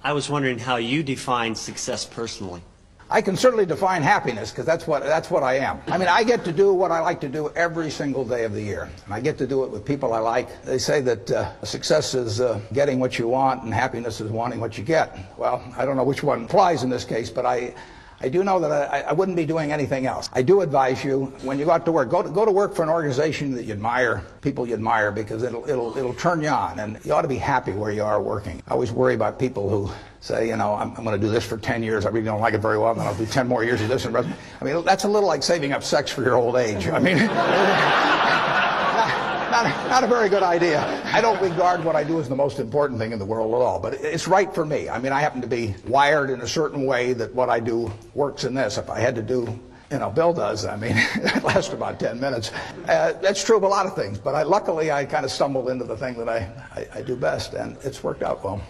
I was wondering how you define success personally. I can certainly define happiness because that's what I am. I mean, I get to do what I like to do every single day of the year. And I get to do it with people I like. They say that success is getting what you want and happiness is wanting what you get. Well, I don't know which one applies in this case, but I do know that I wouldn't be doing anything else. I do advise you, when you go out to work, go to work for an organization that you admire, people you admire, because it'll turn you on, and you ought to be happy where you are working. I always worry about people who say, you know, I'm going to do this for 10 years. I really don't like it very well. Then I'll do 10 more years of this. I mean, that's a little like saving up sex for your old age. I mean, not a very good idea. I don't regard what I do as the most important thing in the world at all, but it's right for me. I mean, I happen to be wired in a certain way that what I do works in this. If I had to do, you know, Bill does, I mean, it lasts about 10 minutes. That's true of a lot of things, but luckily I kind of stumbled into the thing that I do best, and it's worked out well.